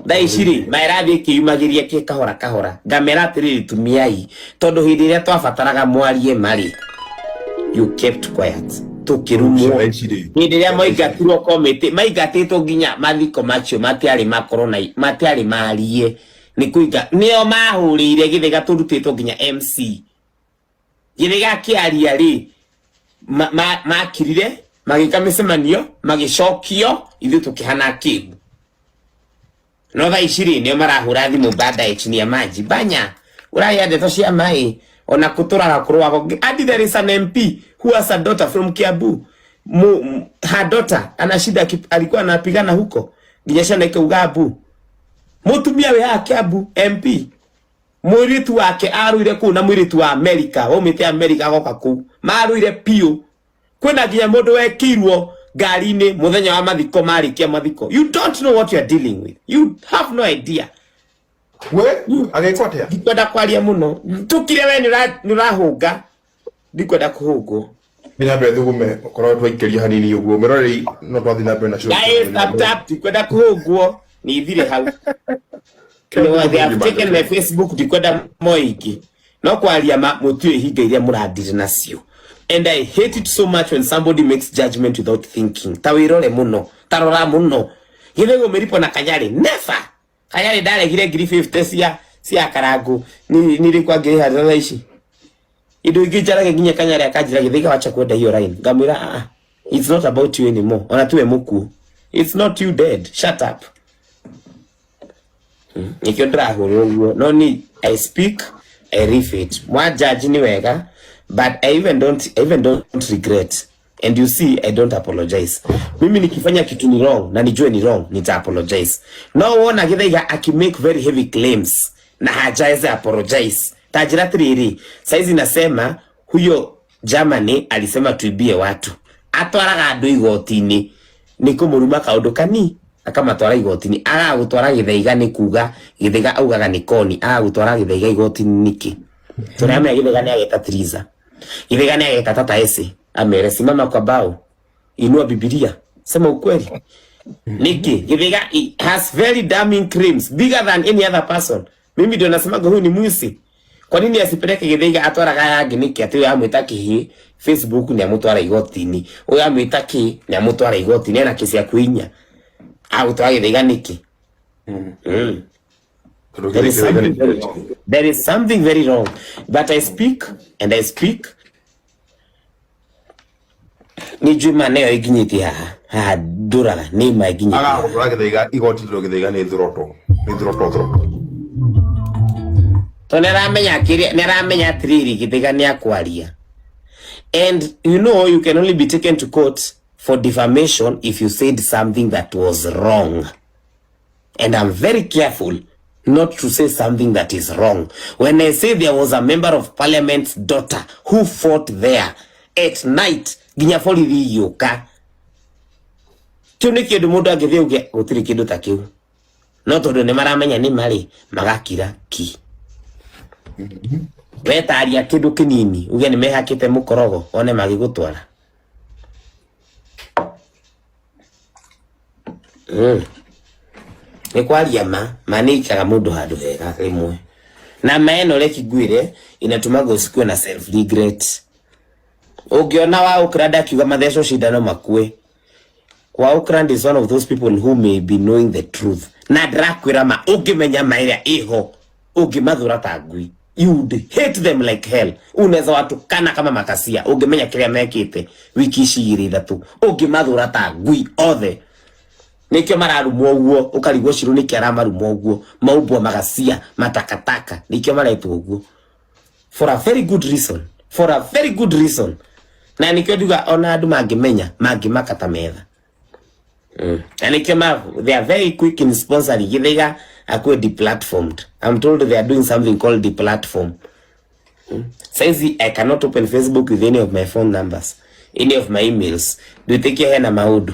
Dai shiri mairathi kiyumagiria ki kahora ngamera atiriri tumiai tondu hindi iria twabataraga mwarie mari you kept quiet tukirumwo hindi iria moingatirwo committee maingatitwo nginya mathiko macio matiari makorona matiari marie ni kuiga nio mahurire githiga turutitwo nginya MC githiga kiaria ri makirire magika micemanio magicokio ithu tukihana kigu no tha iciri nio marahura thimu bada chini ya maji banya uraya ndeto cia mai ona kuturaga kurwa adi there is an MP who has a daughter from Kiambu her daughter ana shida alikuwa anapigana huko nginyesha na Kiambu mutumia we ha Kiambu MP mwiritu wake aruire ku na mwiritu wa America omete America goka ku maruire pio kwena nginya mundu wekirwo ngari-ini muthenya wa mathiko marikia mathiko. You don't know what you are dealing with. You have no idea. We agekwatia ndikwenda kwaria muno tukire we nurahunga ndikwenda kuhungwo mina be thugume korwo twaikeria hanini uguo mirori no twathi na be na show tap ndikwenda kuhungwo ni thire hau they have taken my Facebook ndikwenda moiki no kwaria mutu ihinga iria muradire nacio. And I hate it so much when somebody makes judgment without thinking. Tawirole muno, tarora muno. Githego meripo na Kanyari, never. Kanyari dare gire ngiri 50 cia karagu. Nilikuwa ngiri hadala ici. Indo igijara nginya Kanyari akajira githega wacha kwenda hiyo line. Ngamwira it's not about you anymore. Ona tuwe muku. It's not you dead. Shut up. Nikyo ndahurwo no ni I speak, I refit. Mwa judge ni wega. But I even don't regret. And you see, I don't apologize. Mimi nikifanya kitu ni wrong na nijue ni wrong, nita apologize. No one githaiga make very heavy claims na hajaweza apologize. Tajira tiriri saizi nasema huyo Germany alisema tuibie watu. Atwaraga andu igoti-ini nikumuruma kaundu kani akama twara igoti-ini aga gutwara githaiga ni kuga githaiga augaga ni koni aga gutwara githaiga igoti-ini niki. Turame githaiga ni ageta triza. Githaiga ni ageta tata ese amere simama kwa bao inua Biblia sema ukweli. Niki githaiga has very damning crimes bigger than any other person. Mimi ndio nasema huyu ni mwizi. Kwa nini asipeleke githaiga atwaraga yangi niki ati amwitaki hi Facebook ni amutwara igoti-ini uyu amwitaki ni amutwara igoti-ini na kesi ya kuinya au twara githaiga niki. There is something very wrong. But I speak and I speak. Ni juma neo iginyiti ha dura ni ma iginyiti. Aga ura githaiga igoti ro githaiga ni thuroto. Ni thuroto. To neramenya triri githaiga ni akwaria. And you know you can only be taken to court for defamation if you said something that was wrong. And I'm very careful not to say something that is wrong. When I say there was a member of parliament's daughter who fought there at night, ginya borithi yuka. Kiu ni kindu mundu angithie uge gutiri kindu ta kiu. No tondu ni maramenya ni mari magakira ki. Wetaria kindu kinini uge ni mehakite mukorogo one magigutwara. Nikwaria manikaga mundu handu hega rimwe na maeno leki gwire inatumaga usikue na self regret. Ugiona wa Ukraine akiuga matheco shindano makue wa Ukraine is one of those people who may be knowing the truth na drakwira ma ungimenya mairia iho ungimathura ta ngui. You would hate them like hell. Unaweza watu kana kama makasia ungimenya kiria mekite wiki ici ithatu ungimathura ta ngui othe. Nikyo mararumwo uguo ukarigwo ciru niki aramarumwo uguo maubwo magacia matakataka nikyo maraitwo uguo for a very good reason na nikyo duga ona andu mangimenya mangimakata metha and nikyo they are very quick in sponsoring githaiga akwe deplatformed. I'm told they are doing something called deplatform. Says I cannot open Facebook with any of my phone numbers, any of my emails. Do you think hena maudu?